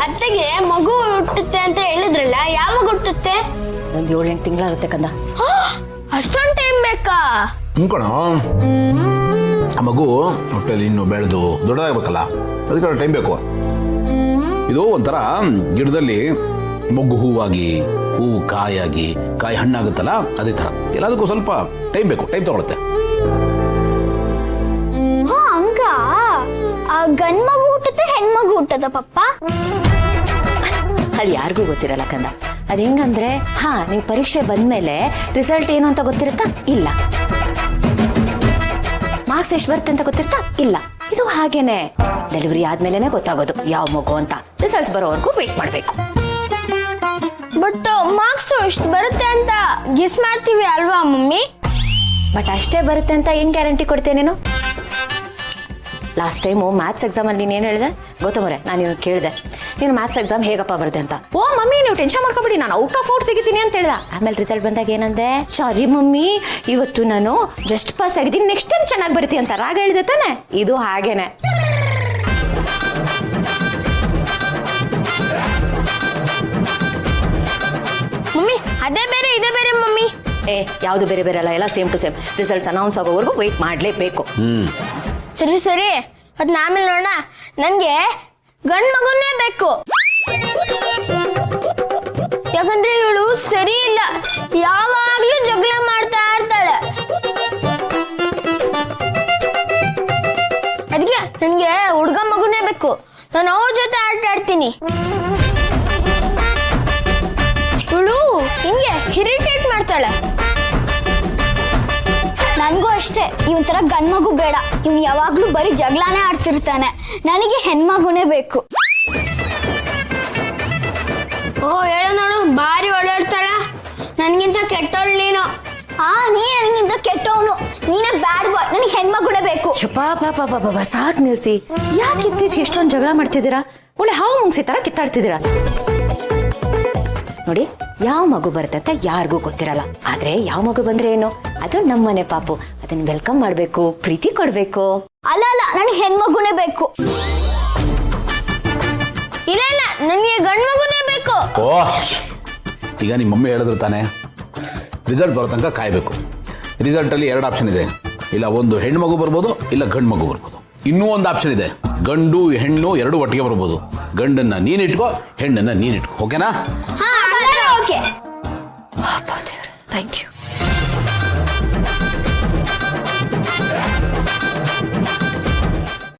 ಅತ್ತೆಗೆ ಮಗು ಹುಟ್ಟುತ್ತೆ ಅಂತ ಹೇಳಿದ್ರಲ್ಲ, ಯಾವಾಗ ಹುಟ್ಟುತ್ತೆ? ಒಂದು 7-8 ತಿಂಗಳಾಗುತ್ತೆ ಕಂದ. ಅಷ್ಟೊಂದು ಟೈಮ್ ಬೇಕಾ? ಕಣ, ಆ ಮಗು ಹೊಟ್ಟೆಲಿ ಇನ್ನು ಬೆಳೆದು ದೊಡ್ಡದಾಗಬೇಕಲ್ಲ, ಅದಕ್ಕೆ ಟೈಮ್ ಬೇಕು. ಇದು ಒಂಥರ ಗಿಡದಲ್ಲಿ ಮೊಗ್ಗು ಹೂವಾಗಿ, ಹೂವು ಕಾಯಾಗಿ, ಕಾಯಿ ಹಣ್ಣಾಗುತ್ತಲ್ಲ, ಅದೇ ಥರ ಎಲ್ಲದಕ್ಕೂ ಸ್ವಲ್ಪ ಟೈಮ್ ಬೇಕು, ಟೈಮ್ ತಗೊಳುತ್ತೆ. ಹಂಗ ಗಂಡ್ ಮಗು ಹುಟ್ಟುತ್ತೆ, ಹೆಣ್ಮಗು ಹುಟ್ಟದ ಪಪ್ಪ? ಅದು ಯಾರಿಗೂ ಗೊತ್ತಿರಲ್ಲ ಕಂದ. ಅದ್ ಹೆಂಗಂದ್ರೆ, ನೀವು ಪರೀಕ್ಷೆ ಬಂದ್ಮೇಲೆ ರಿಸಲ್ಟ್ ಏನು ಅಂತ ಗೊತ್ತಿರುತ್ತಾ? ಇಲ್ಲ. ಮಾರ್ಕ್ಸ್ ಎಷ್ಟು ಬರುತ್ತೆ ಅಂತ ಗೊತ್ತಿರುತ್ತಾ? ಇಲ್ಲ. ಇದು ಹಾಗೇನೆ, ಡೆಲಿವರಿ ಆದ್ಮೇಲೆ ಗೊತ್ತಾಗೋದು ಯಾವ ಮಗು ಅಂತ. ರಿಸಲ್ಟ್ಸ್ ಬರೋವರೆಗೂ ವೇಟ್ ಮಾಡ್ಬೇಕು. ಬಟ್ ಮಾರ್ಕ್ಸ್ ಎಷ್ಟು ಬರುತ್ತೆ ಅಂತ ಗೆಸ್ ಮಾಡ್ತೀವಿ ಅಲ್ವಾ ಮಮ್ಮಿ? ಬಟ್ ಅಷ್ಟೇ ಬರುತ್ತೆ ಅಂತ ಏನ್ ಗ್ಯಾರಂಟಿ ಕೊಡ್ತೇನೆ ನೀನು? ಲಾಸ್ಟ್ ಟೈಮು ಮ್ಯಾಥ್ಸ್ ಎಕ್ಸಾಮ್ ಅಲ್ಲಿ ನೀನ್ ಏನ್ ಹೇಳಿದೆ ಗೊತ್ತಮರೆ? ನಾನು ಇವಾಗ ಕೇಳಿದೆ, ನೀನು ಮ್ಯಾಥ್ಸ್ ಎಕ್ಸಾಮ್ ಹೇಗಪ್ಪ ಬರುತ್ತೆ ಅಂತ. ಓ ಮಮ್ಮಿ, ನೀವು ಟೆನ್ಷನ್ ಮಾಡ್ಕೊಬಿಡಿ, ನಾನು ಔಟ್ ಆಫ್ ಔಟ್ ತೆಗಿತೀನಿ ಅಂತ ಹೇಳ್ದ. ಆಮೇಲೆ ರಿಸಲ್ಟ್ ಬಂದಾಗ ಏನಂದೆ? ಸಾರಿ ಮಮ್ಮಿ, ಇವತ್ತು ನಾನು ಜಸ್ಟ್ ಪಾಸ್ ಆಗಿದ್ದೀನಿ, ನೆಕ್ಸ್ಟ್ ಟೈಮ್ ಚೆನ್ನಾಗಿ ಬರುತ್ತೆ ಅಂತ ರಾಗ ಹೇಳಿದೆ ತಾನೆ. ಇದು ಹಾಗೇನೆ. ಮಮ್ಮಿ ಅದೇ ಬೇರೆ ಇದೇ ಬೇರೆ ಮಮ್ಮಿ. ಯಾವ್ದು ಬೇರೆ ಬೇರೆ ಅಲ್ಲ, ಎಲ್ಲ same to same. Results announce ಆಗೋವರೆಗೂ ವೇಟ್ ಮಾಡ್ಲೇಬೇಕು. ಸರಿ ಸರಿ, ಅದ್ ಆಮೇಲೆ ನೋಡೋಣ. ನನ್ಗೆ ಗಂಡ್ ಮಗುನೇ ಬೇಕು. ಯಾಕಂದ್ರೆ ಇವಳು ಸರಿ ಇಲ್ಲ, ಯಾವಾಗ್ಲೂ ಜಗಳ ಮಾಡ್ತಾ ಇರ್ತಾಳೆ. ಅದಕ್ಕೆ ನನ್ಗೆ ಹುಡ್ಗ ಮಗುನೇ ಬೇಕು. ನಾನು ಅವ್ರ ಜೊತೆ ಆಟ ಆಡ್ತೀನಿ. ಇವಳು ಹಿಂಗೆ ಇರಿಟೇಟ್ ಮಾಡ್ತಾಳೆ. ನನ್ಗೂ ಅಷ್ಟೇ, ಇವನ್ ತರ ಗಂಡ್ ಮಗು ಬೇಡ. ಇವ್ನು ಯಾವಾಗ್ಲೂ ಬರೀ ಜಗಳಾನೇ ಆಡ್ತಿರ್ತಾನೆ. ನನಗೆ ಹೆಣ್ಮಗುನೇ ಬೇಕು. ಓ ಹೇಳ ನೋಡು, ಬಾರಿ ಓಡಾಡ್ತಾಳ. ನನ್ಗಿಂತ ಕೆಟ್ಟವಳು ನೀನು. ನೀ ನನಗಿಂತ ಕೆಟ್ಟವನು, ನೀನೇ ಬ್ಯಾಡ್ ಬಾಯ್. ನನಗೆ ಹೆಣ್ಮಗುನೇ ಬೇಕು. ಸಾಕ್ ನಿಲ್ಸಿ. ಯಾಕೆ ಇತ್ತೀಚೆಗೆ ಎಷ್ಟೊಂದು ಜಗಳ ಮಾಡ್ತಿದ್ದೀರಾ? ಒಳ್ಳೆ ಹಾವು ಮುಂಗ್ಸಿ ತರ ಕಿತ್ತಾಡ್ತಿದ್ದೀರಾ. ನೋಡಿ, ಯಾವ ಮಗು ಬರುತ್ತೆ ಅಂತ ಯಾರಿಗೂ ಗೊತ್ತಿರಲ್ಲ. ಆದ್ರೆ ಯಾವ ಮಗು ಬಂದ್ರೆ ಏನು, ಅದು ನಮ್ಮನೆ ಪಾಪು. ಅದನ್ನ ವೆಲ್ಕಮ್ ಮಾಡ್ಬೇಕು, ಪ್ರೀತಿ ಕೊಡ್ಬೇಕು. ಅಲ್ಲ ಅಲ್ಲ, ನನಗೆ ಹೆಣ್ಮಗುನೇ ಬೇಕು. ಇಲ್ಲ ಇಲ್ಲ, ನನಗೆ ಗಂಡ್ ಮಗುನೇ ಬೇಕು. ಓ, ಈಗ ನಿಮ್ಮ ಮಮ್ಮಿ ಹೇಳಿದ್ರು ತಾನೆ, ರಿಸಲ್ಟ್ ಬರೋ ತನಕ ಕಾಯ್ಬೇಕು. ರಿಸಲ್ಟ್ ಅಲ್ಲಿ 2 ಆಪ್ಷನ್ ಇದೆ. ಇಲ್ಲ ಒಂದು ಹೆಣ್ಣು ಮಗು ಬರ್ಬೋದು, ಇಲ್ಲ ಗಂಡು ಮಗು ಬರ್ಬೋದು. ಇನ್ನೂ ಒಂದು ಆಪ್ಷನ್ ಇದೆ, ಗಂಡು ಹೆಣ್ಣು 2 ಒಟ್ಟಿಗೆ ಬರ್ಬೋದು. ಗಂಡನ್ನ ನೀನಿಟ್ಕೋ, ಹೆಣ್ಣನ್ನ ನೀನಿಟ್ಕೋ. ಓಕೆನಾ? ಓಕೆ. Thank you.